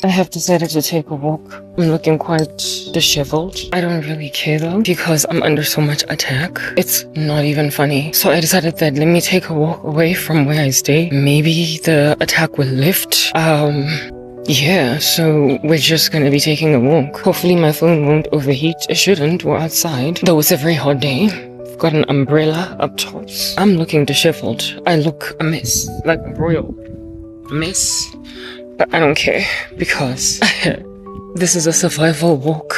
I have decided to take a walk. I'm looking quite disheveled. I don't really care though, because I'm under so much attack. It's not even funny. So I decided that let me take a walk away from where I stay. Maybe the attack will lift. Yeah, so we're just gonna be taking a walk. Hopefully my phone won't overheat. It shouldn't. We're outside. Though it's a very hot day. I've got an umbrella up top. I'm looking disheveled. I look a mess. Like a royal mess. But I don't care because this is a survival walk.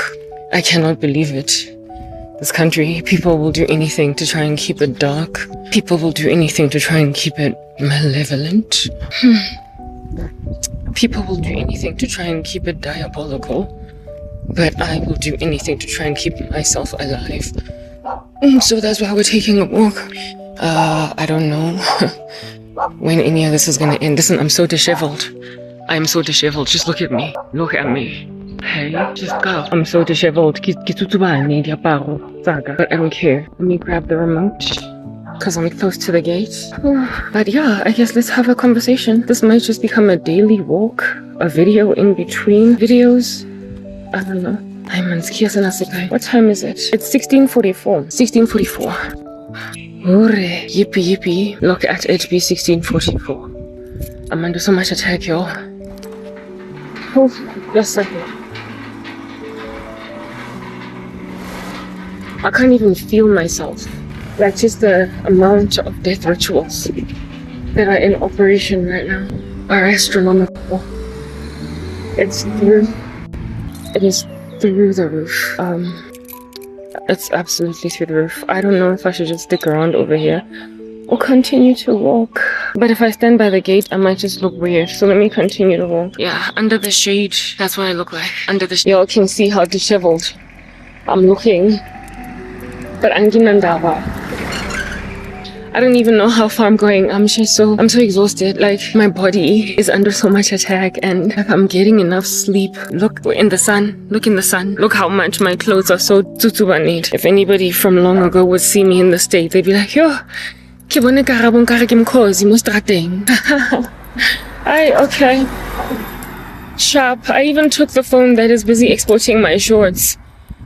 I cannot believe it. This country, people will do anything to try and keep it dark. People will do anything to try and keep it malevolent. People will do anything to try and keep it diabolical. But I will do anything to try and keep myself alive. So that's why we're taking a walk. I don't know when any of this is gonna end. Listen, I'm so disheveled. I'm so disheveled. Just look at me. Look at me. Hey, just go. I'm so disheveled. But I don't care. Let me grab the remote because I'm close to the gate. But yeah, I guess let's have a conversation. This might just become a daily walk, a video in between videos. I don't know. What time is it? It's 16:44. 16:44. Hooray. Yippee yippee. Look at it be 16:44. I'm under so much attack, y'all. Oh, just a second. I can't even feel myself. Like just the amount of death rituals that are in operation right now are astronomical. It's through. It is through the roof. It's absolutely through the roof. I don't know if I should just stick around over here or continue to walk. But if I stand by the gate, I might just look weird. So let me continue to walk. Yeah, under the shade. That's what I look like. Under the shade. Y'all can see how disheveled I'm looking. But I don't even know how far I'm going. I'm so exhausted. Like my body is under so much attack and if I'm getting enough sleep. Look, we're in the sun. Look in the sun. Look how much my clothes are so tutubanit. If anybody from long ago would see me in the States, they'd be like, yo, okay. Sharp. I even took the phone that is busy exporting my shorts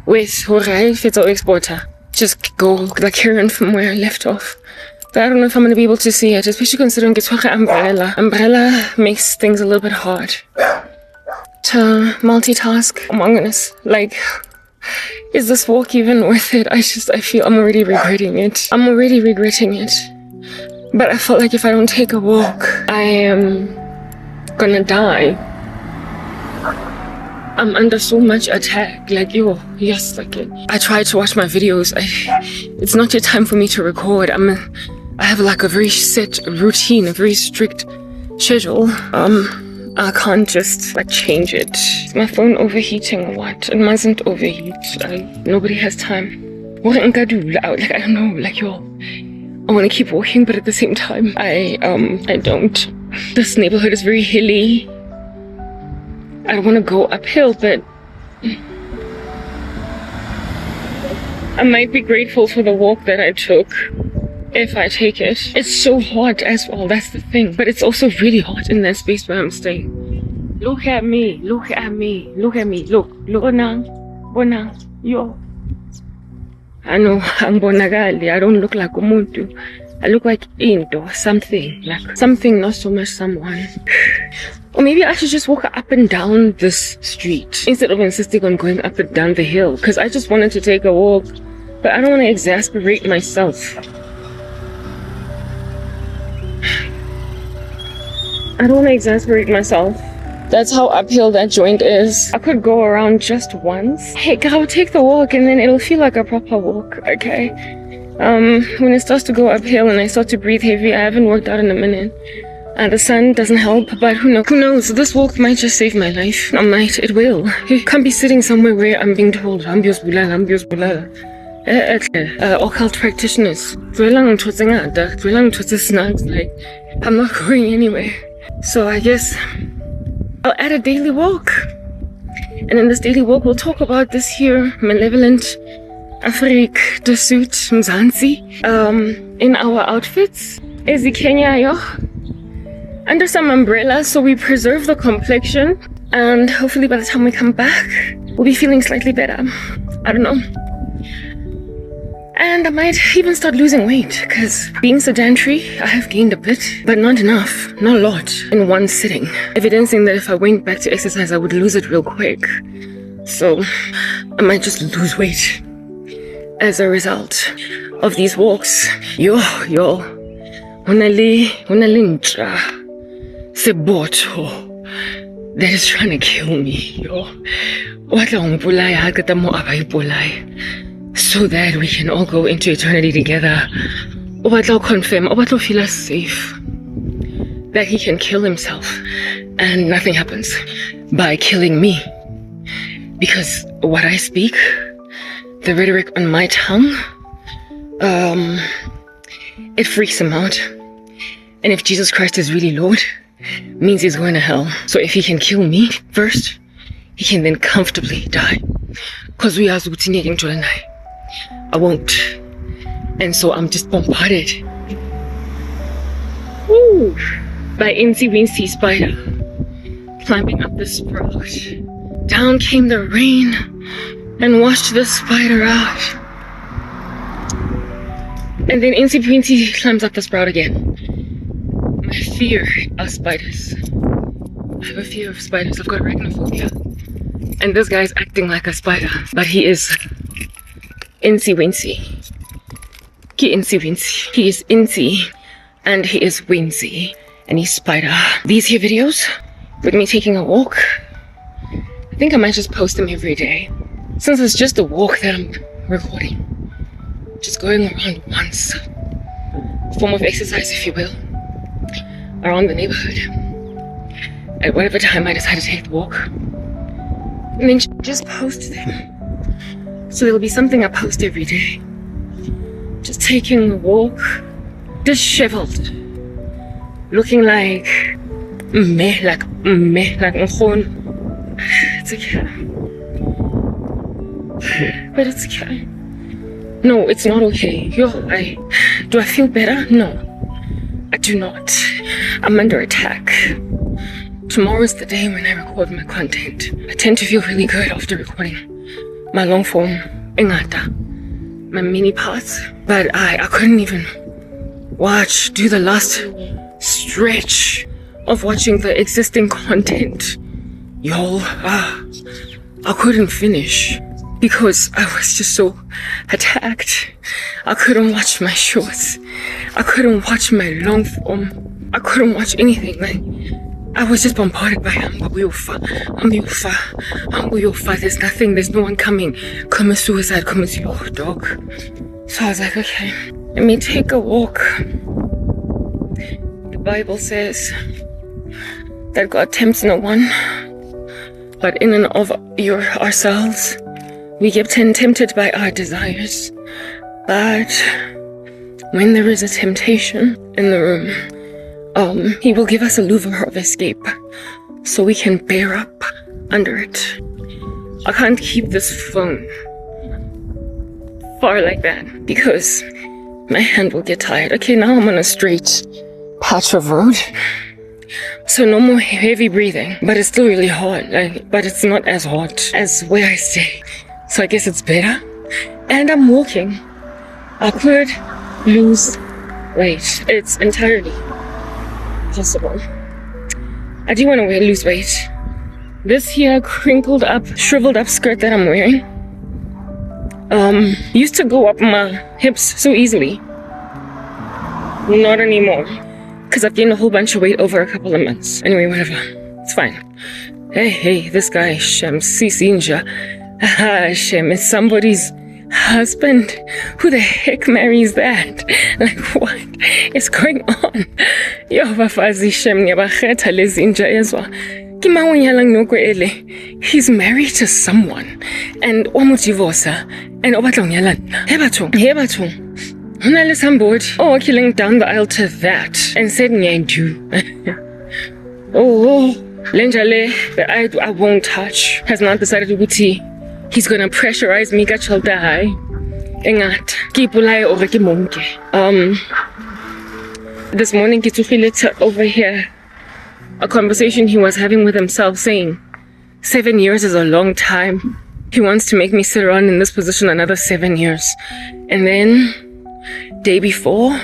with Horai Fito Exporter. Just go like here from where I left off. But I don't know if I'm going to be able to see it, especially considering it's an umbrella. Umbrella makes things a little bit hard to multitask. Oh my goodness. Like, is this walk even worth it? I feel I'm already regretting it. I'm already regretting it. But I felt like if I don't take a walk, I am gonna die. I'm under so much attack. Like, yo, yes, like I try to watch my videos. It's not yet time for me to record. I have like a very set routine, a very strict schedule. I can't just like change it. Is my phone overheating or what? It mustn't overheat. Nobody has time. What like I don't know, like yo, I want to keep walking, but at the same time, I don't. This neighborhood is very hilly. I don't want to go uphill, but I might be grateful for the walk that I took. If I take it. It's so hot as well, that's the thing. But it's also really hot in that space where I'm staying. Look at me, look at me, look at me, look now, yo. I know, I'm bonagali, I don't look like umuntu. I look like into something, like something, not so much someone. Or maybe I should just walk up and down this street instead of insisting on going up and down the hill. Because I just wanted to take a walk, but I don't want to exasperate myself. I don't want to exasperate myself. That's how uphill that joint is. I could go around just once. Hey, I'll take the walk and then it'll feel like a proper walk, okay? When it starts to go uphill and I start to breathe heavy, I haven't worked out in a minute. The sun doesn't help, but who knows? This walk might just save my life. It will. You can't be sitting somewhere where I'm being told, Ambios bulala. Occult practitioners. Like, I'm not going anywhere. So I guess I'll add a daily walk. And in this daily walk, we'll talk about this here malevolent Afrik de suit Mzansi in our outfits. Ezi Kenya yo. Under some umbrella, so we preserve the complexion. And hopefully by the time we come back, we'll be feeling slightly better. I don't know. And I might even start losing weight, because being sedentary, I have gained a bit, but not enough, not a lot, in one sitting. Evidencing that if I went back to exercise, I would lose it real quick. So I might just lose weight as a result of these walks. Yo, unali nja, seboto, that is trying to kill me, yo. So that we can all go into eternity together. Confirm, feel us safe. That he can kill himself and nothing happens by killing me. Because what I speak, the rhetoric on my tongue, it freaks him out. And if Jesus Christ is really Lord, means he's going to hell. So if he can kill me first, he can then comfortably die. Because we are I won't. And so I'm just bombarded. Woo! By Incy spider climbing up the sprout. Down came the rain and washed the spider out. And then Incy climbs up the sprout again. My fear of spiders. I have a fear of spiders. I've got arachnophobia. And this guy's acting like a spider, but he is Incy. He is Incy, and he is Wincy, and he's spider. These here videos with me taking a walk, I think I might just post them every day, since it's just a walk that I'm recording. Just going around once, form of exercise, if you will, around the neighborhood at whatever time I decide to take the walk, and then just post them. So there'll be something I post every day. Just taking a walk, disheveled, looking like meh, like Nkhon. It's okay. But it's okay. No, it's not okay. Do I feel better? No, I do not. I'm under attack. Tomorrow is the day when I record my content. I tend to feel really good after recording my long form, engata, my mini parts. But I couldn't even do the last stretch of watching the existing content. I couldn't finish because I was just so attacked. I couldn't watch my shorts. I couldn't watch my long form. I couldn't watch anything. Like, I was just bombarded by Ambuyofa. There's nothing, there's no one coming. Commit suicide, commit your dog. So I was like, okay, let me take a walk. The Bible says that God tempts no one, but in and of ourselves, we get tempted by our desires. But when there is a temptation in the room, he will give us a lever of escape so we can bear up under it. I can't keep this phone far like that because my hand will get tired. Okay, now I'm on a straight patch of road, so no more heavy breathing, but it's still really hot. But it's not as hot as where I stay, so I guess it's better. And I'm walking. I could lose weight. It's entirely possible. I do want to lose weight. This here crinkled up, shriveled up skirt that I'm wearing used to go up my hips so easily. Not anymore, because I've gained a whole bunch of weight over a couple of months. Anyway, whatever, it's fine. Hey, this guy Shem Sisinja. Shem is somebody's husband. Who the heck marries that? Like, what is going on? He's married to someone and and somebody killing down the aisle to that and said Lenjale, I won't touch, has not decided to he's gonna pressurize me this morning over here a conversation he was having with himself, saying 7 years is a long time. He wants to make me sit around in this position another 7 years. And then, day before,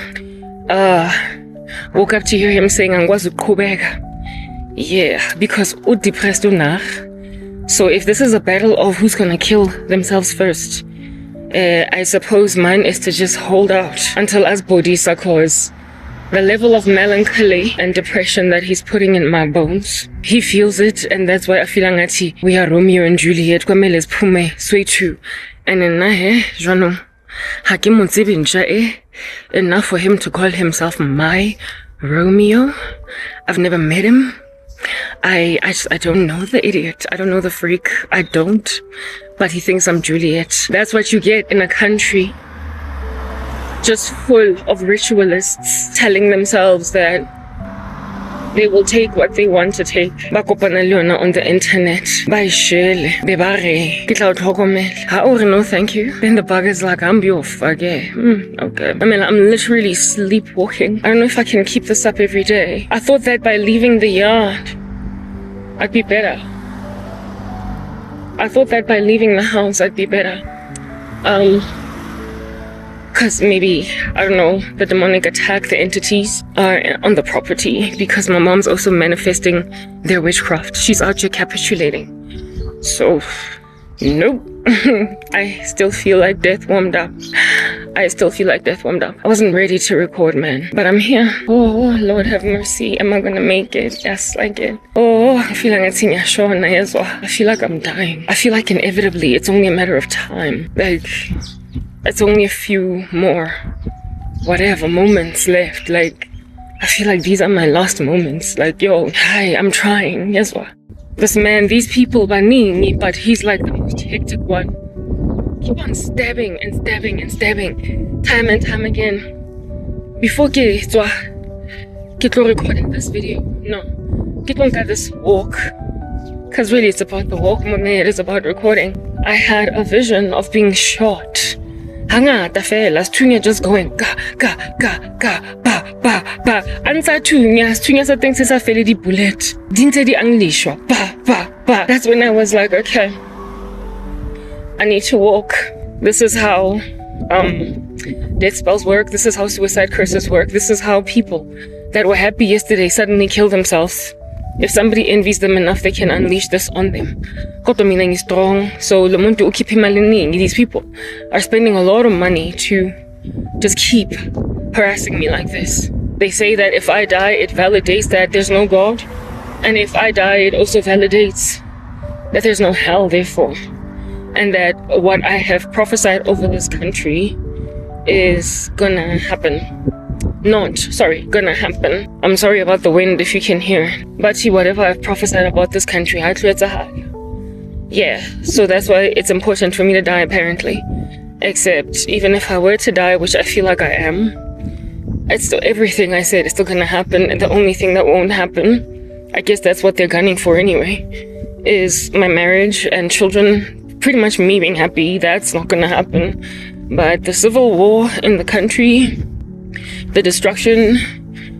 woke up to hear him saying, "Angwazi ukuqhubeka." Yeah, because depressed unach. So if this is a battle of who's gonna kill themselves first, I suppose mine is to just hold out until as bodisa, cause the level of melancholy and depression that he's putting in my bones, he feels it, and that's why I feel like we are Romeo and Juliet. Kwamele siphume soyi-2. And then jwano ha ke mo tsebe ntsha enough for him to call himself my Romeo. I've never met him. I don't know the idiot. I don't know the freak. I don't. But he thinks I'm Juliet. That's what you get in a country just full of ritualists telling themselves that they will take what they want to take. Bakopana le yona on the internet. Baishele. Bebare. Kitla uthokomela. No thank you. Then the bug is like, I'm off. Okay. Okay. I mean, I'm literally sleepwalking. I don't know if I can keep this up every day. I thought that by leaving the yard, I'd be better. I thought that by leaving the house, I'd be better. Because maybe, I don't know, the demonic attack, the entities are on the property, because my mom's also manifesting their witchcraft. She's out here capitulating. So, nope. I still feel like death warmed up. I wasn't ready to record, man. But I'm here. Oh, Lord have mercy. Am I gonna make it? Yes, I get. Oh, I feel like I feel like I'm dying. I feel like inevitably it's only a matter of time. Like, it's only a few more, whatever, moments left. Like, I feel like these are my last moments. Like, yo, hi, I'm trying. Yes, what? This man, these people, Banini, but he's like the most hectic one. Keep on stabbing and stabbing and stabbing, time and time again. Before get recording this video, no, get on this walk. Because really it's about the walk, it is about recording. I had a vision of being shot. Hangata fellas, Tunya just going ga ga ga ga ba ba ba. Answer Tunya thinks it's a fairly bullet. Didn't the English ba ba ba. That's when I was like, okay, I need to walk. This is how death spells work. This is how suicide curses work. This is how people that were happy yesterday suddenly kill themselves. If somebody envies them enough, they can unleash this on them. Kotomina is strong. So these people are spending a lot of money to just keep harassing me like this. They say that if I die, it validates that there's no God. And if I die, it also validates that there's no hell, therefore. And that what I have prophesied over this country is gonna happen. Gonna happen. I'm sorry about the wind if you can hear. But see, whatever I've prophesied about this country, yeah, so that's why it's important for me to die, apparently. Except, even if I were to die, which I feel like I am, it's still, everything I said is still gonna happen. And the only thing that won't happen, I guess that's what they're gunning for anyway, is my marriage and children. Pretty much me being happy, that's not gonna happen. But the civil war in the country, the destruction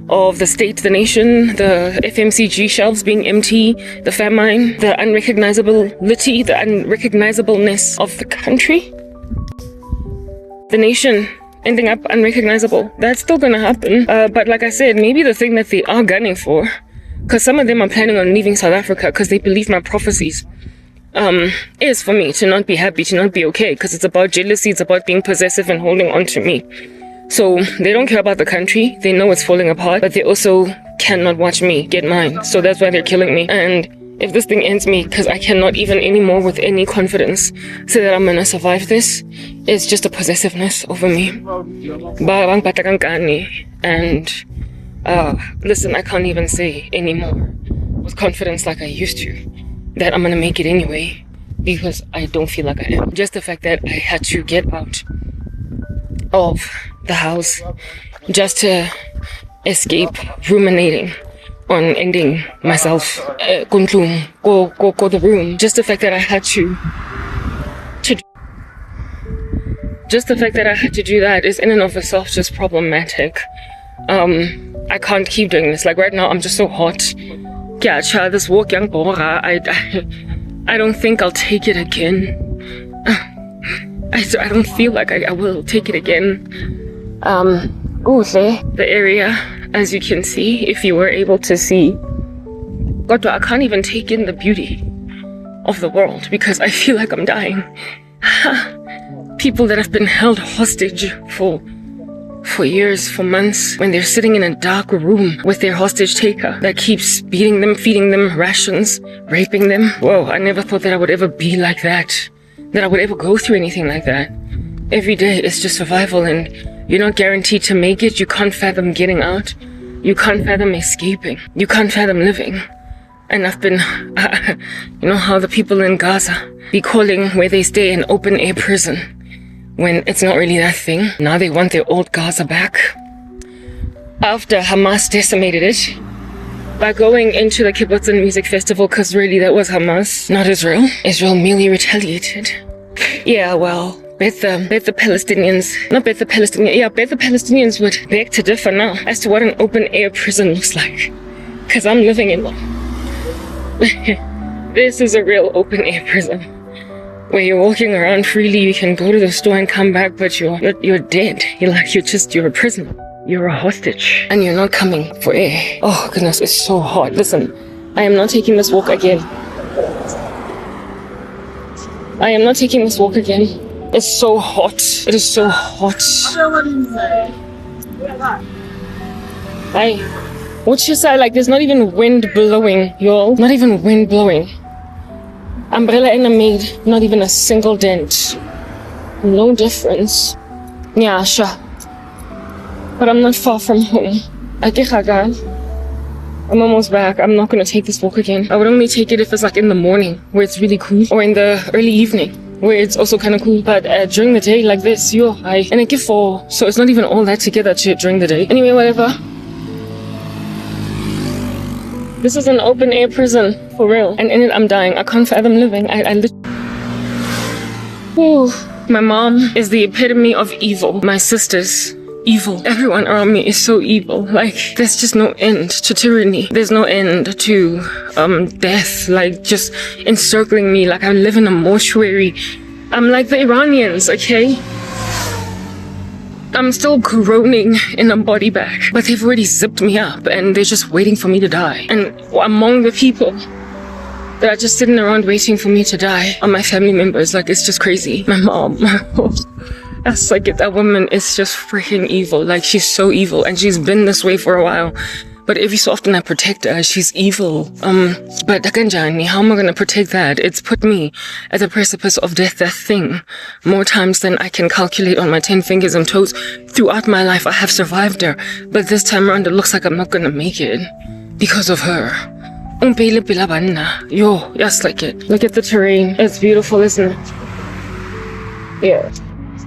of the state, the nation, the FMCG shelves being empty, the famine, the unrecognizability, the unrecognizableness of the country, the nation ending up unrecognizable. That's still gonna happen. But like I said, maybe the thing that they are gunning for, because some of them are planning on leaving South Africa because they believe my prophecies, is for me to not be happy, to not be okay, because it's about jealousy, it's about being possessive and holding on to me. So they don't care about the country, they know it's falling apart, but they also cannot watch me get mine. So that's why they're killing me. And if this thing ends me, because I cannot even anymore with any confidence say that I'm gonna survive this, it's just a possessiveness over me. And listen, I can't even say anymore with confidence like I used to that I'm gonna make it anyway, because I don't feel like I am. Just the fact that I had to get out of the house just to escape ruminating on ending myself. Go the room. Just the fact that I had to do that is in and of itself just problematic. I can't keep doing this. Like right now, I'm just so hot. Yeah, child, this walk young bora. I don't think I'll take it again. I don't feel like I will take it again. The area, as you can see, if you were able to see, God, I can't even take in the beauty of the world because I feel like I'm dying. People that have been held hostage for years, for months, when they're sitting in a dark room with their hostage taker that keeps beating them, feeding them rations, raping them. Whoa, I never thought that I would ever be like that I would ever go through anything like that. Every day is just survival, and you're not guaranteed to make it. You can't fathom getting out. You can't fathom escaping. You can't fathom living. And I've been, you know how the people in Gaza be calling where they stay an open air prison, when it's not really that thing. Now they want their old Gaza back. After Hamas decimated it by going into the Kibbutz and Music Festival, because really that was Hamas, not Israel. Israel merely retaliated. Yeah, well, bet the Palestinians would beg to differ now as to what an open air prison looks like. Because I'm living in one. This is a real open air prison, where you're walking around freely. You can go to the store and come back, but you're dead. You're a prisoner. You're a hostage, and you're not coming for air. Oh goodness, it's so hot. Listen, I am not taking this walk again. I am not taking this walk again. It's so hot. It is so hot. What you say? Like, there's not even wind blowing, y'all. Not even wind blowing. Umbrella in the maid, not even a single dent. No difference. Yeah, sure. But I'm not far from home. I'm almost back. I'm not gonna take this walk again. I would only take it if it's like in the morning, where it's really cool, or in the early evening, where it's also kind of cool. But during the day like this, and it give 4, so it's not even all that together during the day. Anyway, whatever. This is an open air prison, for real. And in it, I'm dying. I can't fathom living. My mom is the epitome of evil. My sisters, evil. Everyone around me is so evil. Like, there's just no end to tyranny. There's no end to death. Like, just encircling me. Like, I live in a mortuary. I'm like the Iranians, okay? I'm still groaning in a body bag, but they've already zipped me up and they're just waiting for me to die. And among the people that are just sitting around waiting for me to die are my family members. Like, it's just crazy. My mom. That's like, that woman is just freaking evil. Like, she's so evil, and she's been this way for a while. But every so often I protect her. She's evil. But Kanjani, how am I gonna protect that? It's put me at the precipice of death, that thing, more times than I can calculate on my 10 fingers and toes. Throughout my life, I have survived her. But this time around, it looks like I'm not gonna make it because of her. Yo, just like it. Look at the terrain. It's beautiful, isn't it? Yeah.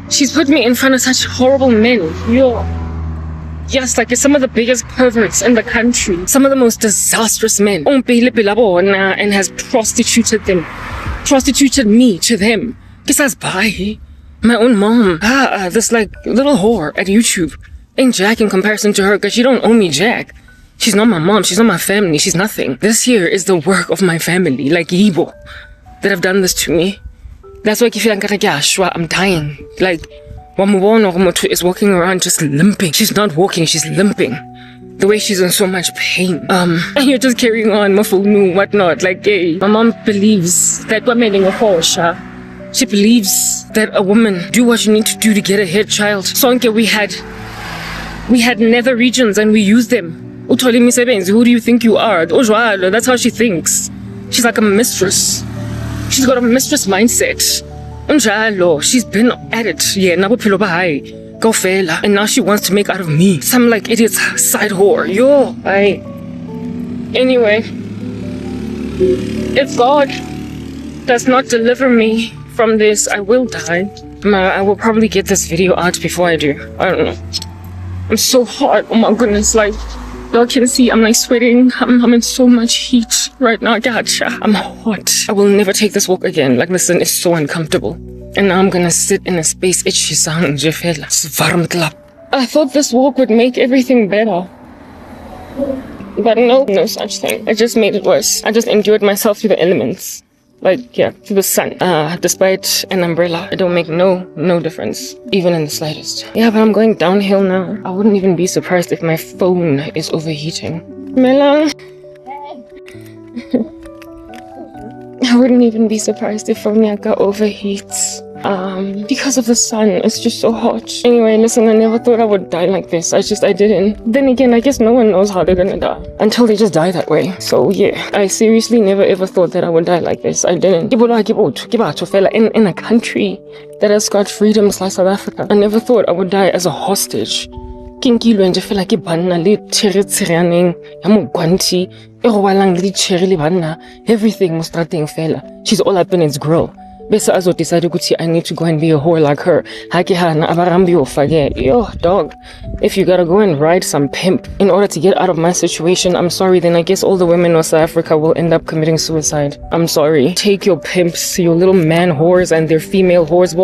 She's put me in front of such horrible men. Yo. Yes, like, it's some of the biggest perverts in the country. Some of the most disastrous men. And has prostituted them. Prostituted me to them. My own mom. This like little whore at YouTube ain't jack in comparison to her, because she don't owe me jack. She's not my mom. She's not my family. She's nothing. This here is the work of my family, like Yibo, that have done this to me. That's why I feel like I'm dying. Like, is walking around just limping. She's not walking, she's limping. The way she's in so much pain. And you're just carrying on, whatnot. Like, hey, my mom believes that she believes that a woman do what you need to do to get ahead, child. Sonke, we had nether regions and we used them. Who do you think you are? That's how she thinks. She's like a mistress. She's got a mistress mindset. She's been at it, yeah, and now she wants to make out of me some like idiot's side whore. Anyway, if God does not deliver me from this, I will die. I will probably get this video out before I do. I don't know. I'm so hot, oh my goodness, like, y'all can see I'm like sweating. I'm in so much heat right now. Gotcha. I'm hot. I will never take this walk again. Like, listen, it's so uncomfortable. And now I'm gonna sit in a space. I thought this walk would make everything better. But no such thing. It just made it worse. I just endured myself through the elements. Like, yeah, to the sun. Despite an umbrella, it don't make no difference, even in the slightest. Yeah, but I'm going downhill now. I wouldn't even be surprised if my phone is overheating. Melang. I wouldn't even be surprised if phone yaka overheats. Because of the sun, it's just so hot. Anyway, listen, I never thought I would die like this. I didn't. Then again, I guess no one knows how they're gonna die until they just die that way. So yeah, I seriously never ever thought that I would die like this. I didn't. In a country that has got freedoms like South Africa, I never thought I would die as a hostage. Kinkilo and feel like a banna le cherry gwanti, everything was starting fella. She's all up in its grill. Besa azo decided I need to go and be a whore like her. Yo, dog. If you gotta go and ride some pimp in order to get out of my situation, I'm sorry, then I guess all the women of South Africa will end up committing suicide. I'm sorry. Take your pimps, your little man whores and their female whores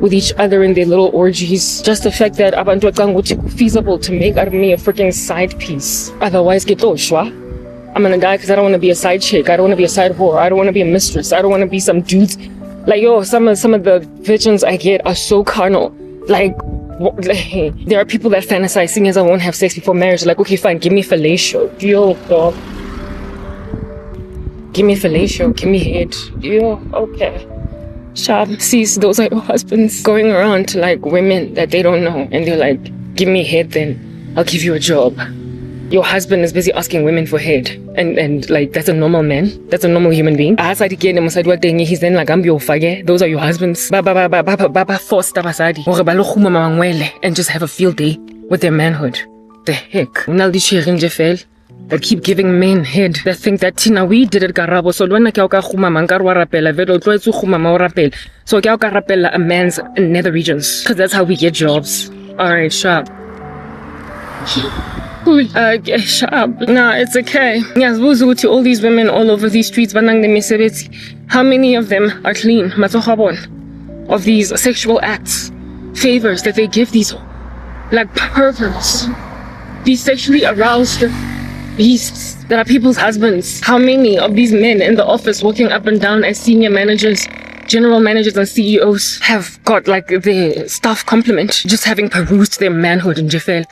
with each other in their little orgies. Just the fact that abantu it's feasible to make out of me a freaking side piece. Otherwise, get shwa. I'm gonna die because I don't want to be a side chick. I don't want to be a side whore. I don't want to be a mistress. I don't want to be some dudes. Like, yo, some of the visions I get are so carnal. Like, there are people that fantasize seeing as I won't have sex before marriage. Like, okay, fine, give me fellatio. Yo, dog. Give me fellatio. Give me head. Yo, okay. Shab sees those are your husbands going around to like women that they don't know. And they're like, give me head then. I'll give you a job. Your husband is busy asking women for head, and like that's a normal man, that's a normal human being. He's then like those are your husbands. Baba forced and just have a field day with their manhood. The heck? That keep giving men head. That think that Tina we did it garabo. So when a man's nether regions. Cause that's how we get jobs. Alright, sharp. Sharp. Nah, it's okay. Yes, to all these women all over these streets, how many of them are clean? Of these sexual acts, favors that they give these like perverts, these sexually aroused beasts that are people's husbands. How many of these men in the office walking up and down as senior managers, general managers and CEOs have got like their staff compliment just having perused their manhood in Jeffel?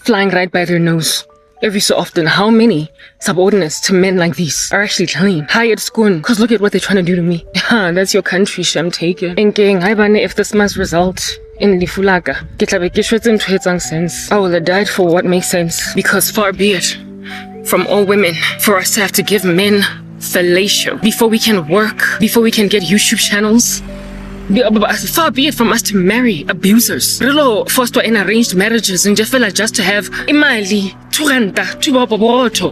Flying right by their nose. Every so often, how many subordinates to men like these are actually clean? Hired schoon, cause look at what they're trying to do to me. That's your country, Shem, take it. If this must result in Lifulaga, I will have died for what makes sense. Because far be it from all women for us to have to give men fellatio before we can work, before we can get YouTube channels. Far be it from us to marry abusers. Rilo foster in arranged marriages and just to have imali, turanta,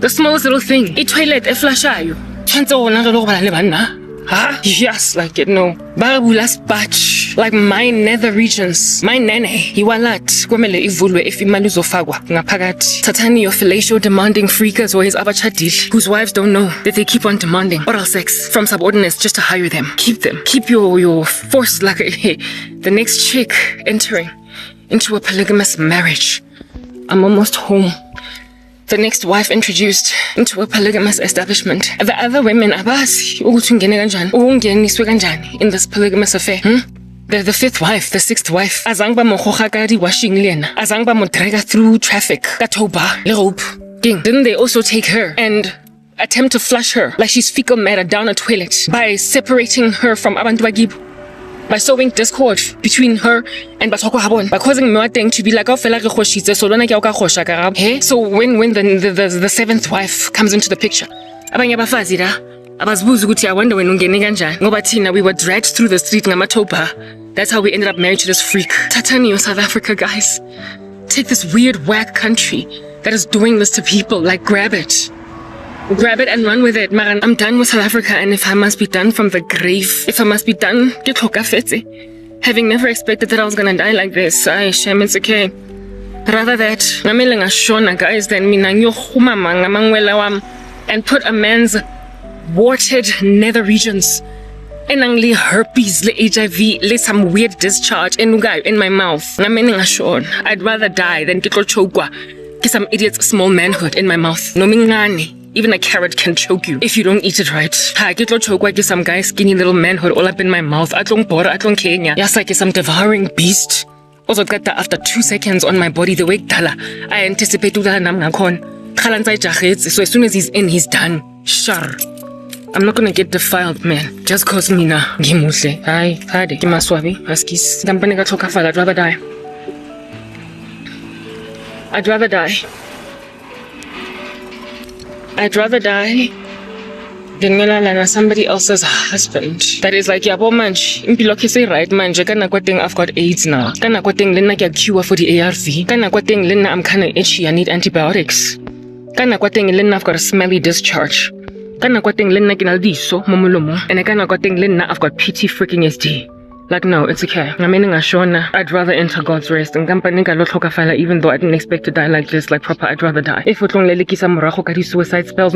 the smallest little thing. A toilet, a flashayo. Yes, like it no. Barabulas batch. Like my nether regions. My nene. Iwalat. Kwemele ivulwe if imaluzofagwa. Ngapagati. Tatani your fellatio demanding freakers or his abachadil whose wives don't know that they keep on demanding oral sex from subordinates just to hire them. Keep them. Keep your force like the next chick entering into a polygamous marriage. I'm almost home. The next wife introduced into a polygamous establishment. The other women abasi in this polygamous affair. The fifth wife, the sixth wife. Azangba mohohakadi washing lena. Azangba modrega through traffic. Katoba, lerope. Didn't they also take her and attempt to flush her like she's fecal matter down a toilet by separating her from abantu bagibu? By sowing discord between her and Batoko Habon, by causing Muateng to be like, so when the seventh wife comes into the picture, we were dragged through the street Ngamatopa. That's how we ended up married to this freak. Tatanio, South Africa, guys. Take this weird whack country that is doing this to people, like grab it. Grab it and run with it, man. I'm done with South Africa, and if I must be done from the grave, if I must be done, having never expected that I was gonna die like this, Shem, it's okay. Rather that, guys, than and put a man's warted nether regions, enangli herpes, le HIV, le some weird discharge in my mouth. I'd rather die than get chokwa. Get some idiot's small manhood in my mouth. No mingani. Even a carrot can choke you if you don't eat it right. I get choke like some guy skinny little manhood all up in my mouth. Atlong bora, atlong Kenya. Yes, like some devouring beast. Also got that after 2 seconds on my body, the way Tala. I anticipate to that namngakon. So as soon as he's in, he's done. Sure. I'm not gonna get defiled, man. Just cause mina ngimuhle. Hayi, hade, ngimaswabi, askis. Kampani ka chokafala, I'd rather die. I'd rather die. I'd rather die than ngilalana somebody else's husband. That is like, yabo manje, impilo ke say right manje, kana kwateng I've got AIDS now. Kana kwateng lena ke cure for the ARV. Kana kwateng lena I'm kinda itchy, I need antibiotics. Kana kwateng lena I've got a smelly discharge. Kana kwateng lena ke na diso mo molomo. And kana kwateng lena I've got PT freaking SD. Like, no, it's okay. I mean, I'd rather enter God's rest. And even though I didn't expect to die like this, like proper, I'd rather die. If suicide spells,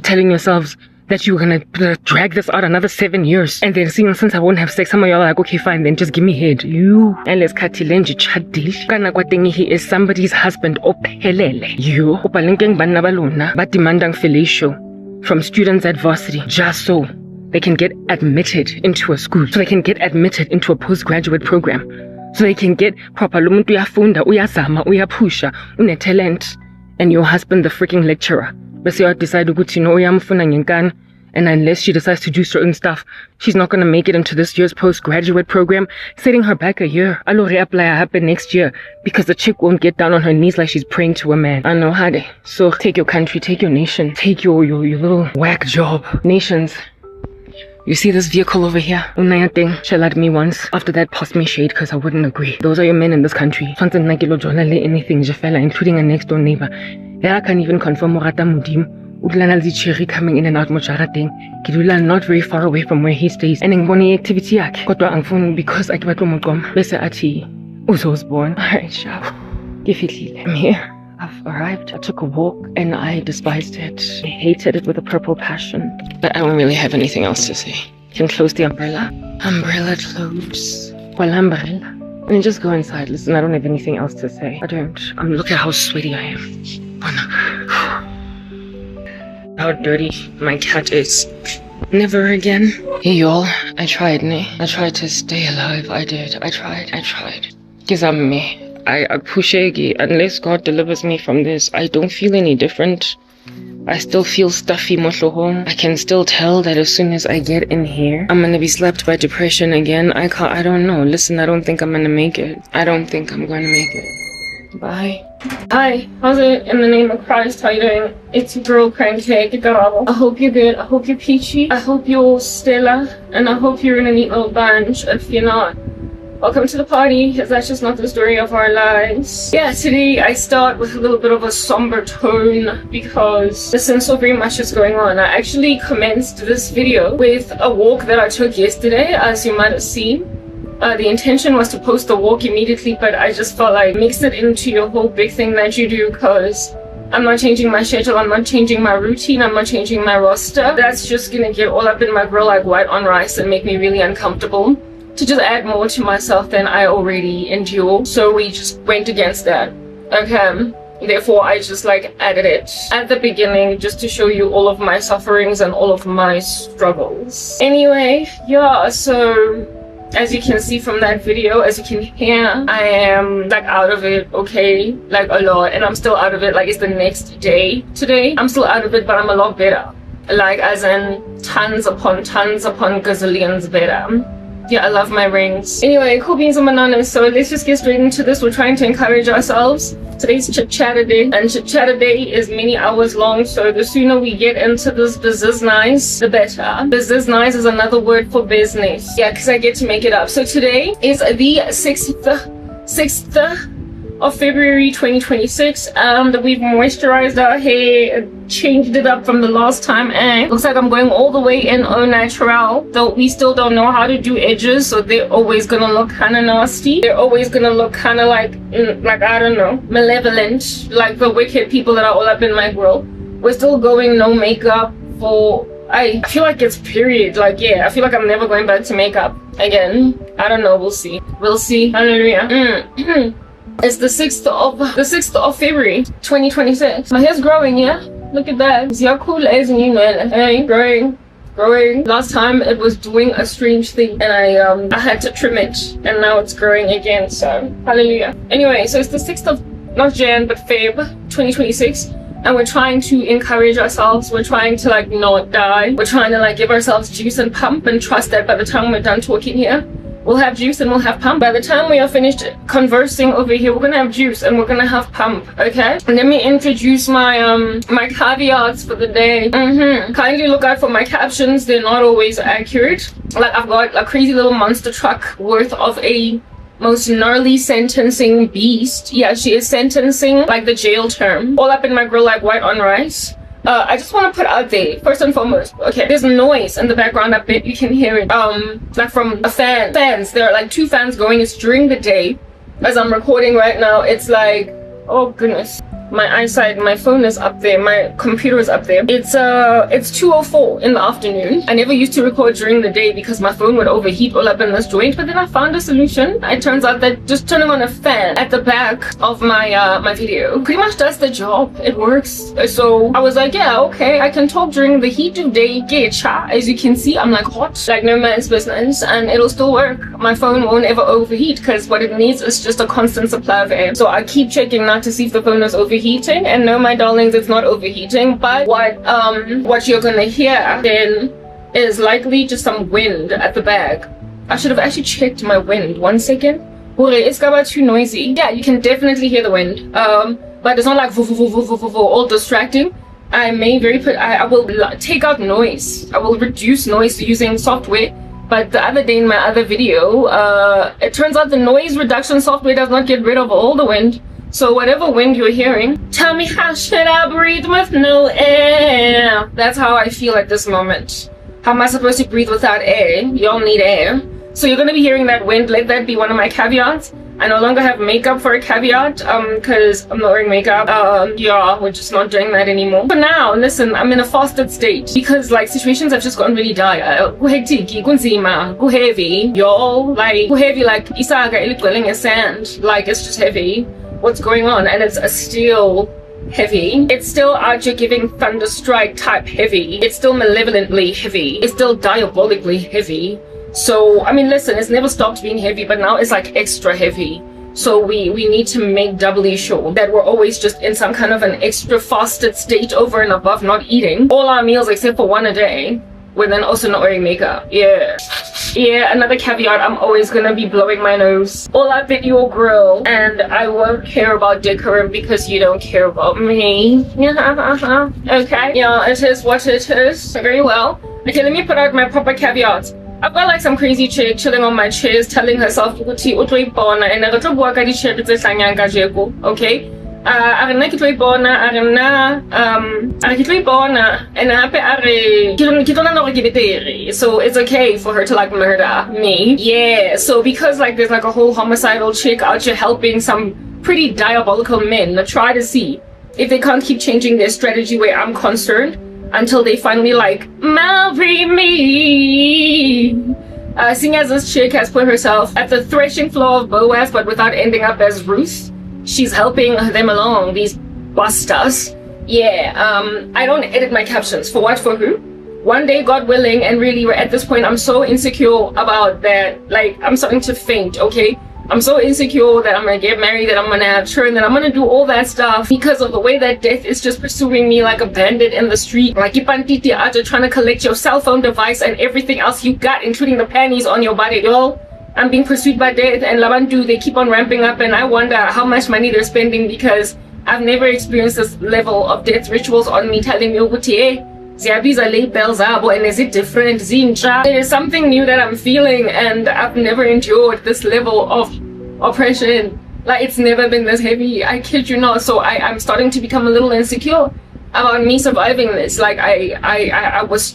telling yourselves that you're gonna drag this out another 7 years. And then seeing since I won't have sex, some of y'all are like, okay, fine, then just give me head. You, and let's katilenji chadil. He is somebody's husband, ophelele. You, opalinkeng banna balona, but demanding fellatio from students at varsity, just so they can get admitted into a school, so they can get admitted into a postgraduate program, so they can get proper lumuntu uyafunda, uyazama, uyapusha, une talent, and your husband the freaking lecturer. But you decide ukuthi no uyamfuna ngenkani, and unless she decides to do certain stuff, she's not gonna make it into this year's postgraduate program, setting her back a year. I'll reapply happen next year because the chick won't get down on her knees like she's praying to a man. I know how they. So take your country, take your nation, take your little whack job. Nations. You see this vehicle over here? Unaya thing, she lied to me once. After that, passed me shade because I wouldn't agree. Those are your men in this country. Anything, including a next door neighbor. I can't even confirm Morata Mudim. Udlana cherry coming in and out Mojara thing. Kidula not very far away from where he stays. And in Bonnie activity yak. Kotwa angfun because I give it to Mogom. Besa ati. Uzo was born. Alright, sharp. I'm here. I've arrived. I took a walk and I despised it. I hated it with a purple passion. But I don't really have anything else to say. You can close the umbrella. Umbrella close. Well, umbrella. And just go inside. Listen, I don't have anything else to say. I don't. Look at how sweaty I am. Oh no. How dirty my cat is. Never again. Hey y'all, I tried, ne? I tried to stay alive. I did. I tried. Because I'm me. I pushegi. Unless God delivers me from this, I don't feel any different. I still feel stuffy moshoho. I can still tell that as soon as I get in here, I'm gonna be slapped by depression again. I don't know. Listen, I don't think I'm gonna make it. I don't think I'm gonna make it. Bye. Hi, how's it? In the name of Christ, how you doing? It's your girl Crankcake. I hope you're good. I hope you're peachy. I hope you're stellar. And I hope you're in a neat little bunch. If you're not, welcome to the party, because that's just not the story of our lives. Yeah, today I start with a little bit of a somber tone because listen, so very much is going on. I actually commenced this video with a walk that I took yesterday, as you might have seen. The intention was to post the walk immediately, but I just felt like mix it into your whole big thing that you do, because I'm not changing my schedule, I'm not changing my routine, I'm not changing my roster. That's just gonna get all up in my grill like white on rice and make me really uncomfortable. To just add more to myself than I already endure. So we just went against that. Okay. Therefore, I just like added it at the beginning just to show you all of my sufferings and all of my struggles. Anyway, yeah, so as you can see from that video, as you can hear, I am like out of it, okay, like a lot, and I'm still out of it. Like it's the next day today. I'm still out of it, but I'm a lot better. Like as in tons upon gazillions better. Yeah, I love my rings. Anyway, cool beans and bananas. So let's just get straight into this. We're trying to encourage ourselves. Today's chit-chatter day, and chit-chatter day is many hours long. So the sooner we get into this business nice, the better. Business nice is another word for business. Yeah, because I get to make it up. So today is the 6th of February 2026. We've moisturized our hair, changed it up from the last time, and looks like I'm going all the way in au natural, though we still don't know how to do edges, so they're always gonna look kind of nasty. They're always gonna look kind of like I don't know, malevolent, like the wicked people that are all up in my grill. We're still going no makeup for I feel like it's period. Like, yeah, I feel like I'm never going back to makeup again. I don't know, we'll see. Hallelujah. It's the 6th of February 2026. My hair's growing, yeah? Look at that. Ziyakhula ezinye hey, growing. Last time it was doing a strange thing and I had to trim it and now it's growing again, so hallelujah. Anyway, so it's the 6th of not Jan but Feb 2026 and we're trying to encourage ourselves. We're trying to like not die. We're trying to like give ourselves juice and pump and trust that by the time we're done talking here, we'll have juice and we'll have pump. By the time we are finished conversing over here, we're gonna have juice and we're gonna have pump, okay? And let me introduce my my caveats for the day. Kindly look out for my captions. They're not always accurate. Like I've got a crazy little monster truck worth of a most gnarly sentencing beast. Yeah, she is sentencing like the jail term. All up in my grill like white on rice. I just want to put out there, first and foremost, okay, there's noise in the background. I bet you can hear it. Like from a fans. There are like 2 fans going. It's during the day. As I'm recording right now, it's like, oh goodness. My eyesight, my phone is up there, my computer is up there. It's 2:04 in the afternoon. I never used to record during the day because my phone would overheat all up in this joint, but then I found a solution. It turns out that just turning on a fan at the back of my my video pretty much does the job. It works. So I was like, yeah, okay, I can talk during the heat of day. As you can see, I'm like hot, like no man's business, and it'll still work. My phone won't ever overheat because what it needs is just a constant supply of air. So I keep checking not to see if the phone is overheating. And no, my darlings, it's not overheating, but what you're gonna hear then is likely just some wind at the back. I should have actually checked my wind. 1 second. It's about too noisy. Yeah, you can definitely hear the wind, but it's not like all distracting. I will take out noise. I will reduce noise using software. But the other day in my other video, it turns out the noise reduction software does not get rid of all the wind. So whatever wind you're hearing, tell me how should I breathe with no air? That's how I feel at this moment. How am I supposed to breathe without air? Y'all need air. So you're gonna be hearing that wind. Let that be one of my caveats. I no longer have makeup for a caveat, because I'm not wearing makeup. Yeah, we're just not doing that anymore. For now, listen, I'm in a fasted state because like situations have just gotten really dire. Go hectic, go heavy. Y'all, like, go heavy like isaga iligweling sand. Like, it's just heavy. What's going on? And it's still heavy. It's still out here giving thunderstrike type heavy. It's still malevolently heavy. It's still diabolically heavy. So I mean, listen, it's never stopped being heavy, but now it's like extra heavy. So we need to make doubly sure that we're always just in some kind of an extra fasted state over and above not eating all our meals except for one a day. We're then also not wearing makeup. Yeah, another caveat, I'm always gonna be blowing my nose all up in your grill, and I won't care about decorum because you don't care about me. Okay, yeah, it is what it is. Very well. Okay, let me put out my proper caveats. I've got like some crazy chick chilling on my chairs telling herself ukuthi o tlo ipona and re tlo bua ka di-share tse hlanyang kajeko, okay? A re nna ke tlo ipona, a re nna a re ke tlo ipona, and hape a re ke tlo nna gore ke betere. So it's okay for her to like murder me. Yeah, so because like there's like a whole homicidal chick out here helping some pretty diabolical men try to see if they can't keep changing their strategy where I'm concerned until they finally like marry me. Seeing as this chick has put herself at the threshing floor of Boaz but without ending up as Ruth, she's helping them along, these bastards. Yeah, I don't edit my captions. For what? For who? One day, God willing, and really at this point I'm so insecure about that, like I'm starting to faint, okay? I'm so insecure that I'm gonna get married, that I'm gonna have children, that I'm gonna do all that stuff because of the way that death is just pursuing me like a bandit in the street. Like Ipantiti Aja trying to collect your cell phone device and everything else you got, including the panties on your body, yo. I'm being pursued by death, and Labantu, they keep on ramping up, and I wonder how much money they're spending because I've never experienced this level of death rituals on me telling me, Ziabiza late bells up, and is it different? Zinja. There's something new that I'm feeling, and I've never endured this level of oppression. Like, it's never been this heavy. I kid you not. So I'm starting to become a little insecure about me surviving this. Like I was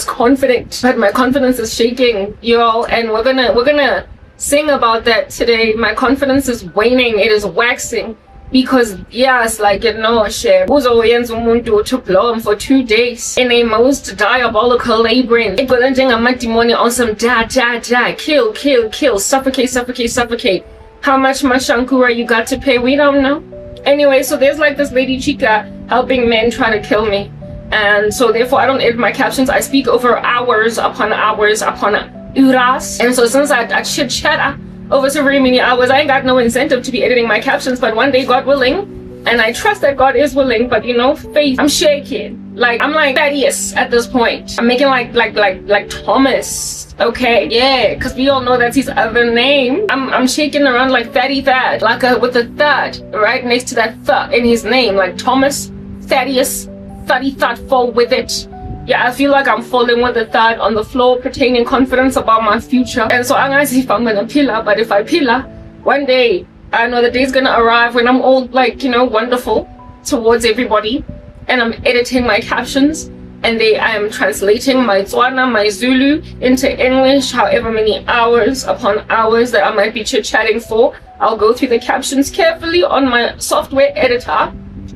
confident, but my confidence is shaking, y'all, and we're gonna sing about that today. My confidence is waning, it is waxing. Because yes, like, you know, share to blow him for 2 days in a most diabolical labyrinth. On some kill, suffocate. How much Mashankura you got to pay, we don't know. Anyway, so there's like this lady Chica helping men try to kill me. And so therefore I don't edit my captions. I speak over hours upon hours upon hours. And so since I chit chat over so very many hours, I ain't got no incentive to be editing my captions. But one day, God willing, and I trust that God is willing, but you know, faith, I'm shaking. Like, I'm like Thaddeus at this point. I'm making like Thomas. Okay, yeah, because we all know that's his other name. I'm shaking around like Thaddy Thad, like with a thud right next to that th in his name, like Thomas, Thaddeus, Thuddy Thud, fall with it. Yeah, I feel like I'm falling with a thud on the floor, pertaining confidence about my future. And so I'm gonna see if I'm gonna pillar, but if I pillar, one day, I know the day's gonna arrive when I'm all like, you know, wonderful towards everybody, and I'm editing my captions, and I am translating my Tswana, my Zulu into English, however many hours upon hours that I might be chit-chatting for. I'll go through the captions carefully on my software editor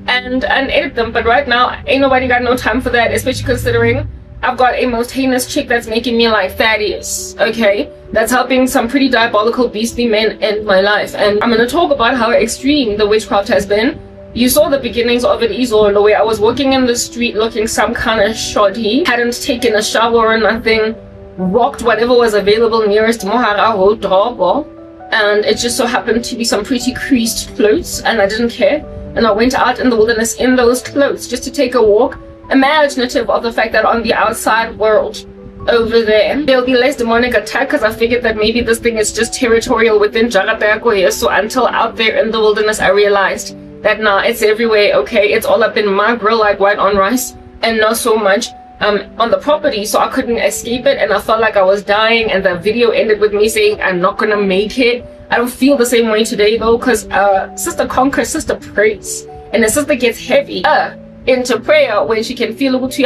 and edit them. But right now, ain't nobody got no time for that, especially considering I've got a most heinous chick that's making me like Thaddeus, okay? That's helping some pretty diabolical beastly men end my life. And I'm gonna talk about how extreme the witchcraft has been. You saw the beginnings of it, Izolo, where I was walking in the street looking some kind of shoddy, hadn't taken a shower or nothing, rocked whatever was available nearest Moharaho Drobo, and it just so happened to be some pretty creased clothes, and I didn't care. And I went out in the wilderness in those clothes just to take a walk, imaginative of the fact that on the outside world over there'll be less demonic attack, because I figured that maybe this thing is just territorial within Jagatako. So until out there in the wilderness, I realized that nah, it's everywhere, okay? It's all up in my grill like white on rice, and not so much on the property, so I couldn't escape it, and I felt like I was dying, and the video ended with me saying I'm not gonna make it. I don't feel the same way today though, because sister conquers, sister prays, and the sister gets heavy into prayer when she can feel when it's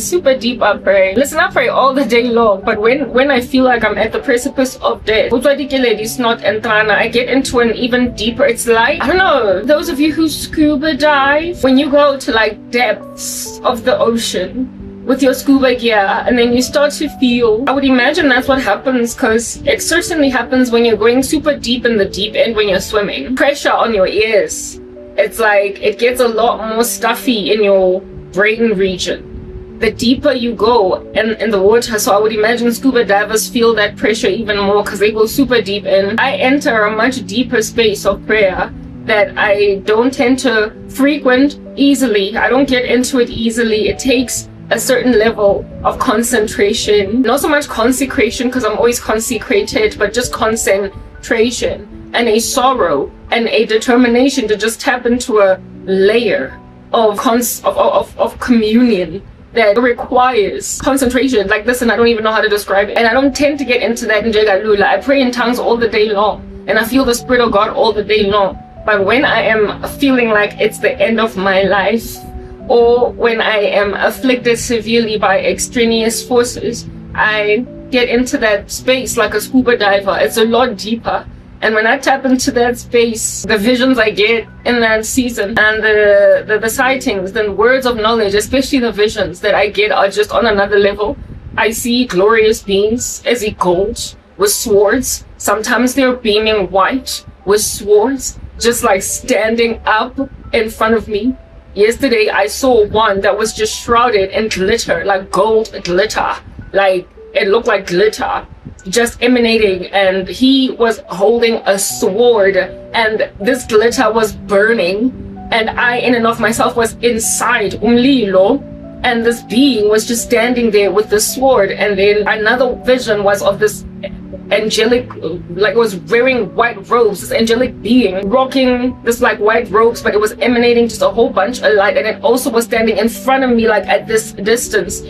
super deep. I pray. Listen, I pray all the day long, but when I feel like I'm at the precipice of death, I get into an even deeper, it's like, I don't know, those of you who scuba dive, when you go to like depths of the ocean with your scuba gear, and then you start to feel, I would imagine that's what happens, because it certainly happens when you're going super deep in the deep end when you're swimming. Pressure on your ears. It's like, it gets a lot more stuffy in your brain region the deeper you go in the water. So I would imagine scuba divers feel that pressure even more because they go super deep in. I enter a much deeper space of prayer that I don't tend to frequent easily. I don't get into it easily. It takes a certain level of concentration, not so much consecration because I'm always consecrated, but just concentration and a sorrow and a determination to just tap into a layer of communion that requires concentration like this, and I don't even know how to describe it. And I don't tend to get into that in Jegalula. I pray in tongues all the day long and I feel the Spirit of God all the day long. But when I am feeling like it's the end of my life, or when I am afflicted severely by extraneous forces, I get into that space like a scuba diver. It's a lot deeper. And when I tap into that space, the visions I get in that season and the sightings, the words of knowledge, especially the visions that I get, are just on another level. I see glorious beings as gold with swords. Sometimes they're beaming white with swords, just like standing up in front of me. Yesterday, I saw one that was just shrouded in glitter, like gold glitter. Like, it looked like glitter just emanating, and he was holding a sword, and this glitter was burning, and I in and of myself was inside umlilo, and this being was just standing there with the sword. And then another vision was of this angelic, like, was wearing white robes, this angelic being rocking this like white robes, but it was emanating just a whole bunch of light, and it also was standing in front of me, like at this distance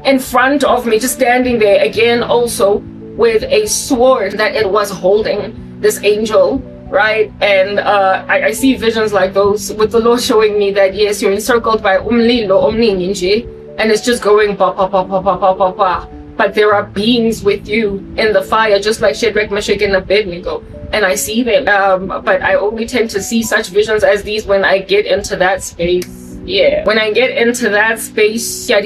in front of me, just standing there again, also with a sword that it was holding, this angel, right? And I see visions like those, with the Lord showing me that yes, you're encircled by umlilo omninje, and it's just going ba ba ba ba ba ba ba ba. But there are beings with you in the fire, just like Shadrach, Meshach, and Abednego, and I see them. But I only tend to see such visions as these when I get into that space. Yeah, when I get into that space, and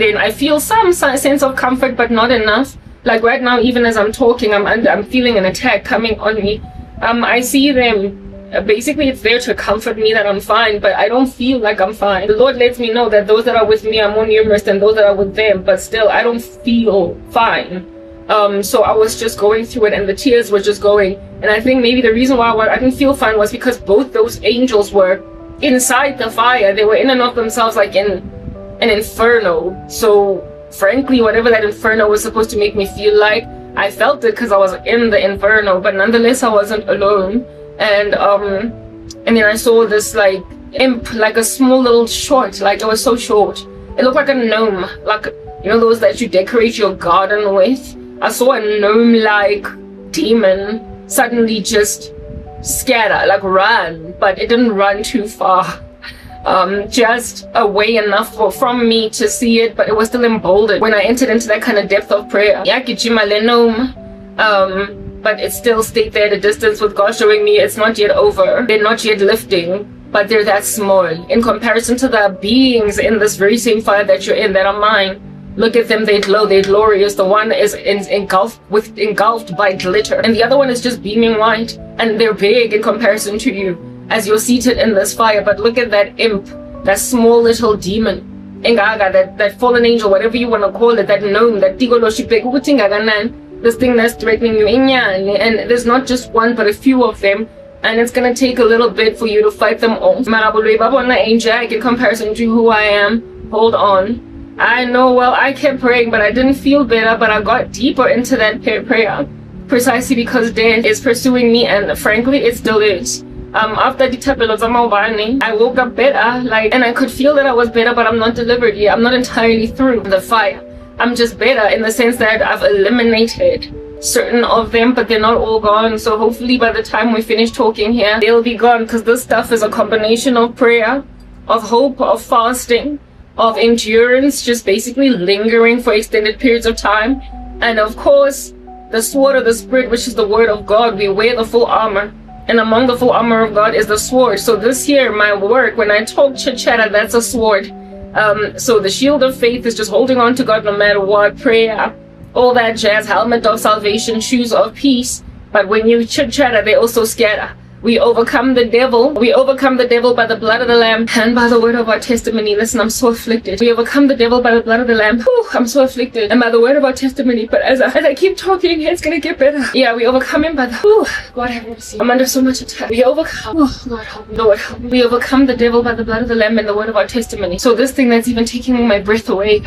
then I feel some sense of comfort, but not enough. Like right now, even as I'm talking, I'm feeling an attack coming on me. I see them. Basically, it's there to comfort me that I'm fine, but I don't feel like I'm fine. The Lord lets me know that those that are with me are more numerous than those that are with them, but still, I don't feel fine. So I was just going through it, and the tears were just going. And I think maybe the reason why I didn't feel fine was because both those angels were inside the fire. They were in and of themselves like in an inferno. So frankly, whatever that inferno was supposed to make me feel like, I felt it because I was in the inferno, but nonetheless I wasn't alone. And then I saw this like imp, like a small little short, like it was so short. It looked like a gnome, like, you know, those that you decorate your garden with. I saw a gnome-like demon suddenly just scatter, like run, but it didn't run too far. Just away enough from me to see it, but it was still emboldened when I entered into that kind of depth of prayer. But it still stayed there at a distance, with God showing me it's not yet over. They're not yet lifting, but they're that small in comparison to the beings in this very same fire that you're in, that are mine. Look at them, they glow, they're glorious. The one is engulfed by glitter, and the other one is just beaming white, and they're big in comparison to you as you're seated in this fire. But look at that imp, that small little demon, that fallen angel, whatever you want to call it, that gnome, that this thing that's threatening you, and there's not just one but a few of them, and it's gonna take a little bit for you to fight them off. In comparison to who I am, hold on. I know, well, I kept praying, but I didn't feel better, but I got deeper into that prayer, precisely because death is pursuing me, and frankly, it still is. After the tapelo za maobane, I woke up better, and I could feel that I was better, but I'm not delivered yet. I'm not entirely through the fire. I'm just better in the sense that I've eliminated certain of them, but they're not all gone. So hopefully by the time we finish talking here, they'll be gone, because this stuff is a combination of prayer, of hope, of fasting, of endurance, just basically lingering for extended periods of time, and of course the sword of the Spirit, which is the word of God. We wear the full armor, and among the full armor of God is the sword. So this here, my work, when I talk chit-chatter, that's a sword. So the shield of faith is just holding on to God no matter what, prayer, all that jazz, helmet of salvation, shoes of peace. But when you chit-chatter, they also scatter. We overcome the devil. We overcome the devil by the blood of the Lamb and by the word of our testimony. Listen, I'm so afflicted. We overcome the devil by the blood of the Lamb. Whew, I'm so afflicted. And by the word of our testimony. But as I keep talking, it's gonna get better. Yeah, we overcome him by the... Whew, God have mercy. I'm under so much attack. We overcome... Oh, Lord help me. Lord help me. We overcome the devil by the blood of the Lamb and the word of our testimony. So this thing that's even taking my breath away,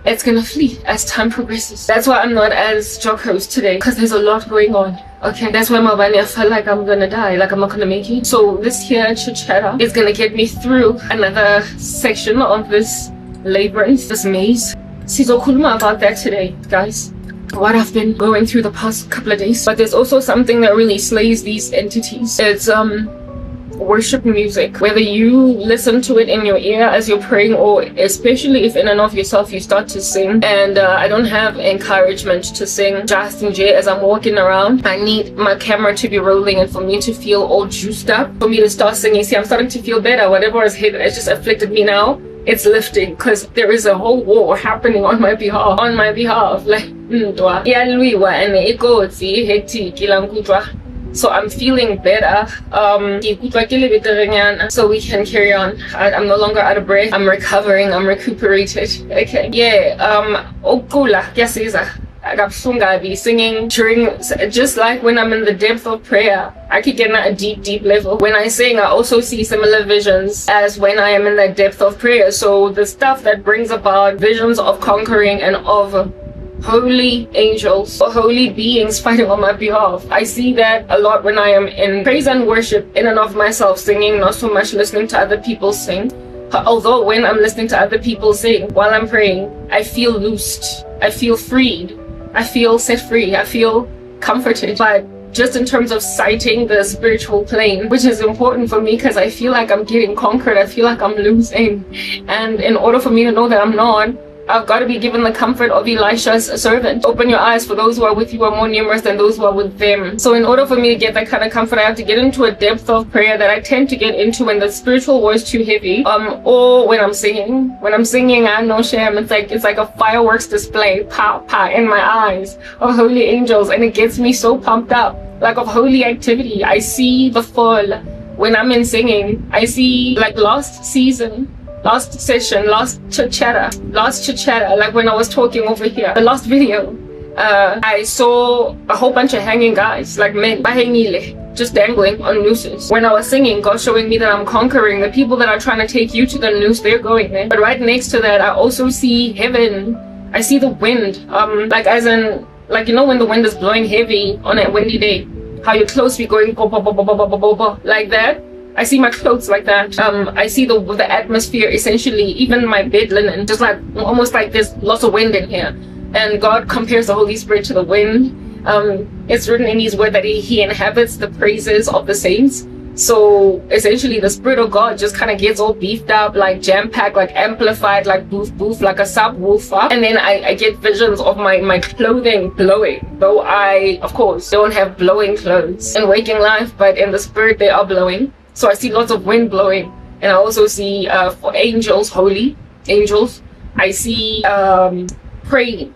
it's gonna flee as time progresses. That's why I'm not as jocose today, because there's a lot going on. Okay, that's why I felt like I'm gonna die, like I'm not gonna make it. So this here chit-chatter is gonna get me through another section of this labyrinth, this maze. Sizokhuluma about that today, guys. What I've been going through the past couple of days. But there's also something that really slays these entities. It's worship music, whether you listen to it in your ear as you're praying, or especially if in and of yourself you start to sing. And I don't have encouragement to sing just in J as I'm walking around. I need my camera to be rolling and for me to feel all juiced up, for me to start singing. See, I'm starting to feel better. Whatever has just afflicted me now, it's lifting, because there is a whole war happening on my behalf. Like so I'm feeling better. So we can carry on. I'm no longer out of breath. I'm recovering. I'm recuperated. Okay. Yeah. I be singing during, just like when I'm in the depth of prayer. I could get at a deep level. When I sing, I also see similar visions as when I am in that depth of prayer. So the stuff that brings about visions of conquering and of holy angels or holy beings fighting on my behalf. I see that a lot when I am in praise and worship in and of myself, singing, not so much listening to other people sing. Although when I'm listening to other people sing while I'm praying, I feel loosed, I feel freed, I feel set free, I feel comforted. But just in terms of sighting the spiritual plane, which is important for me because I feel like I'm getting conquered, I feel like I'm losing. And in order for me to know that I'm not, I've got to be given the comfort of Elisha's servant. Open your eyes, for those who are with you are more numerous than those who are with them. So in order for me to get that kind of comfort, I have to get into a depth of prayer that I tend to get into when the spiritual war is too heavy, or when I'm singing. When I'm singing, I know shame. It's like a fireworks display, pow, pow, in my eyes of holy angels, and it gets me so pumped up, like of holy activity. I see the full. When I'm in singing, I see like last season, last session, last chit-chatter, like when I was talking over here, the last video, I saw a whole bunch of hanging guys, like men, bahengile, just dangling on nooses. When I was singing, God showing me that I'm conquering. The people that are trying to take you to the noose, they're going there. But right next to that, I also see heaven. I see the wind, like as in, like, you know, when the wind is blowing heavy on a windy day, how your clothes be going like that. I see my clothes like that. I see the atmosphere, essentially, even my bed linen, just like almost like there's lots of wind in here. And God compares the Holy Spirit to the wind. It's written in His word that He inhabits the praises of the saints. So essentially, the Spirit of God just kind of gets all beefed up, like jam-packed, like amplified, like boof, like a subwoofer. And then I get visions of my clothing blowing. Though I, of course, don't have blowing clothes in waking life, but in the Spirit they are blowing. So I see lots of wind blowing, and I also see for angels, holy angels. I see praying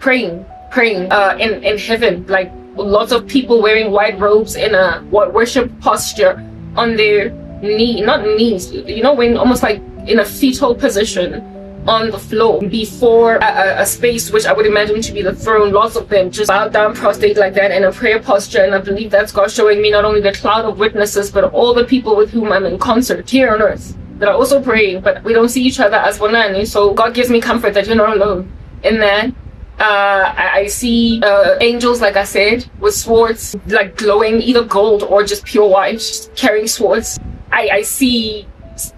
in heaven, like lots of people wearing white robes in a worship posture on their not knees, you know, when almost like in a fetal position on the floor before a space which I would imagine to be the throne. Lots of them just bowed down, prostrate like that in a prayer posture. And I believe that's God showing me not only the cloud of witnesses, but all the people with whom I'm in concert here on earth that are also praying, but we don't see each other as one. So God gives me comfort that you're not alone in that. I see angels, like I said, with swords, like glowing either gold or just pure white, carrying swords. I see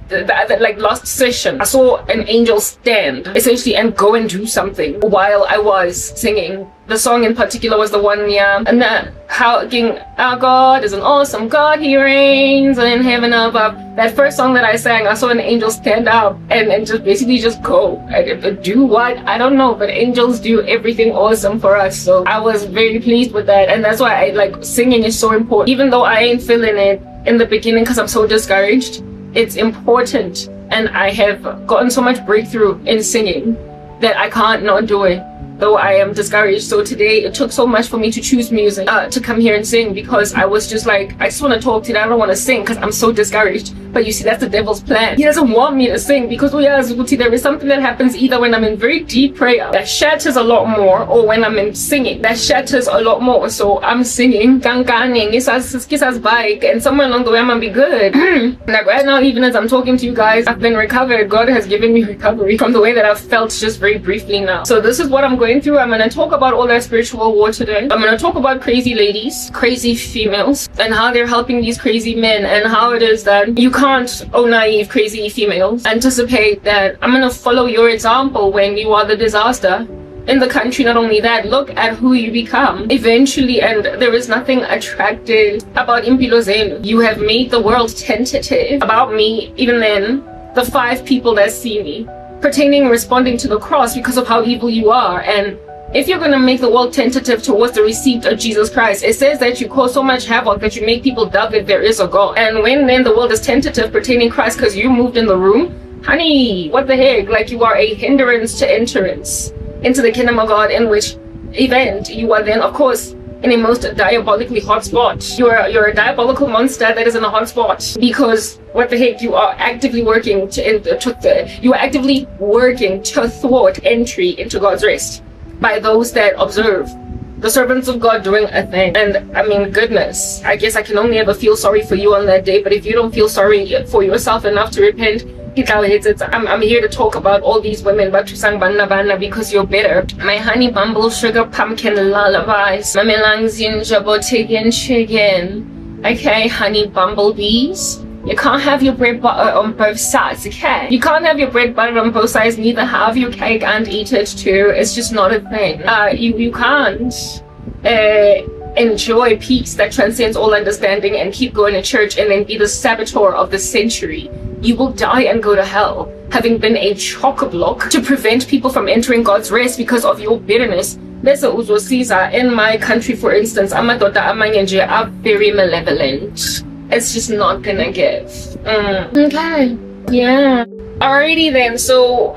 like last session, I saw an angel stand essentially and go and do something while I was singing. The song in particular was the one, yeah, and that how King our God is an awesome God, He reigns in heaven above. That first song that I sang, I saw an angel stand up and just basically just go and do what, I don't know, but angels do everything awesome for us. So I was very pleased with that, and that's why I like singing is so important. Even though I ain't feeling it in the beginning because I'm so discouraged, it's important, and I have gotten so much breakthrough in singing that I can't not do it, though I am discouraged. So today it took so much for me to choose music to come here and sing, because I was just like, I just want to talk today, I don't want to sing because I'm so discouraged. But you see, that's the devil's plan. He doesn't want me to sing because there is something that happens either when I'm in very deep prayer that shatters a lot more, or when I'm in singing that shatters a lot more. So I'm singing bike, and somewhere along the way I'm gonna be good. Like right now, even as I'm talking to you guys, I've been recovered. God has given me recovery from the way that I've felt just very briefly now. So this is what I'm going through. I'm gonna talk about all that spiritual war today. I'm gonna talk about crazy ladies, crazy females, and how they're helping these crazy men, and how it is that you can't, oh naive crazy females, anticipate that I'm gonna follow your example when you are the disaster in the country. Not only that, look at who you become eventually, and there is nothing attractive about impilo zenu. You have made the world tentative about me. Even then, the 5 people that see me pertaining responding to the cross because of how evil you are. And if you're going to make the world tentative towards the receipt of Jesus Christ, it says that you cause so much havoc that you make people doubt that there is a God. And when then the world is tentative pertaining Christ because you moved in the room, honey, what the heck? Like, you are a hindrance to entrance into the kingdom of God, in which event you are then, of course, in a most diabolically hot spot. You're a diabolical monster that is in a hot spot, because what the heck, you are actively working to thwart entry into God's rest by those that observe the servants of God doing a thing. And I mean, goodness, I guess I can only ever feel sorry for you on that day. But if you don't feel sorry for yourself enough to repent, I'm here to talk about all these women, but to sang banna because you're better. My honey bumble sugar pumpkin lullabies, my melangzin jabotigan chicken. Okay, honey bumblebees. You can't have your bread butter on both sides, okay? You can't have your bread butter on both sides, neither have your cake and eat it too. It's just not a thing. You can't enjoy peace that transcends all understanding and keep going to church and then be the saboteur of the century. You will die and go to hell. having been a chock-a-block to prevent people from entering God's rest because of your bitterness. Bese uzosiza. In my country, for instance, amadoda amanye nje are very malevolent. It's just not gonna give. Okay. Yeah. Alrighty then, so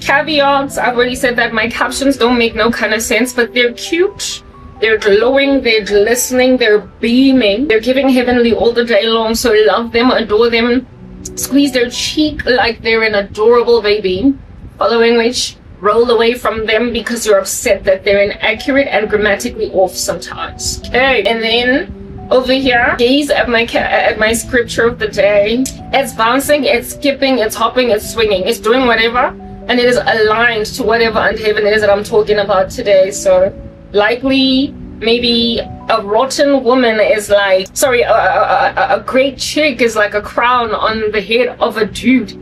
caveats. I've already said that my captions don't make no kind of sense, but they're cute. They're glowing, they're glistening, they're beaming. They're giving heavenly all the day long, so love them, adore them. Squeeze their cheek like they're an adorable baby. Following which, roll away from them because you're upset that they're inaccurate and grammatically off sometimes. Okay, and then over here, gaze at my scripture of the day. It's bouncing, it's skipping, it's hopping, it's swinging, it's doing whatever, and it is aligned to whatever under heaven it is that I'm talking about today. So likely, maybe a rotten woman is like, sorry, a great chick is like a crown on the head of a dude.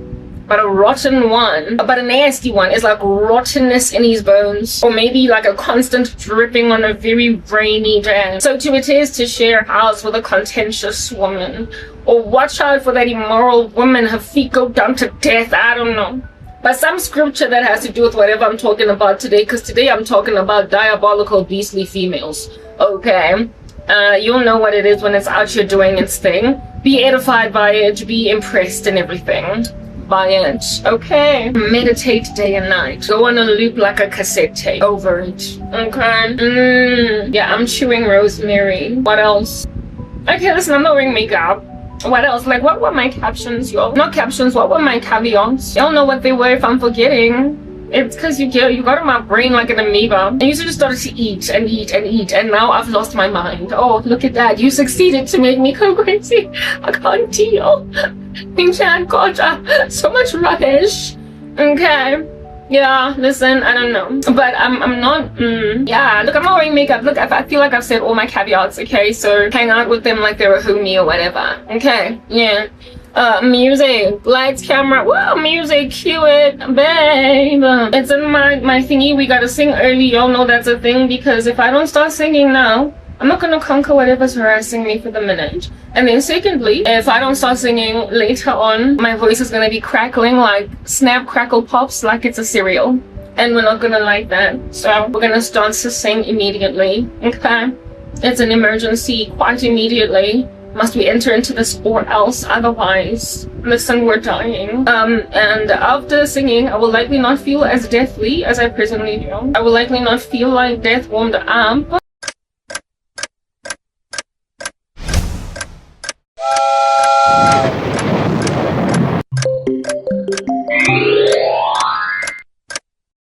But a rotten one, but a nasty one is like rottenness in his bones, or maybe like a constant dripping on a very rainy day. So to it is to share a house with a contentious woman, or watch out for that immoral woman, her feet go down to death. I don't know. But some scripture that has to do with whatever I'm talking about today, because today I'm talking about diabolical, beastly females. Okay, you'll know what it is when it's out here doing its thing. Be edified by it, be impressed and everything by it. Okay, meditate day and night. Go on a loop like a cassette tape over it. Okay. Yeah, I'm chewing rosemary. What else? Okay, listen, I'm not wearing makeup. What else? Like, what were my captions, y'all? Not captions, what were my caveats? Y'all know what they were if I'm forgetting. It's because you got in my brain like an amoeba. And you just started to eat and eat and eat, and now I've lost my mind. Oh, look at that. You succeeded to make me go crazy. I can't deal. God, so much rubbish. Okay. Yeah, listen, I don't know. But I'm not, yeah, look, I'm not wearing makeup. Look, I feel like I've said all my caveats, okay? So hang out with them like they're a homie or whatever. Okay, yeah. Music, lights, camera, whoa, music, cue it, babe. It's in my thingy. We gotta sing early. Y'all know that's a thing, because if I don't start singing now, I'm not gonna conquer whatever's harassing me for the minute. And then secondly, if I don't start singing later on, my voice is gonna be crackling like snap, crackle, pops, like it's a cereal. And we're not gonna like that. So we're gonna start to sing immediately, okay? It's an emergency, quite immediately. Must we enter into this or else, otherwise, listen, we're dying. And after singing, I will likely not feel as deathly as I presently do. I will likely not feel like death warmed up.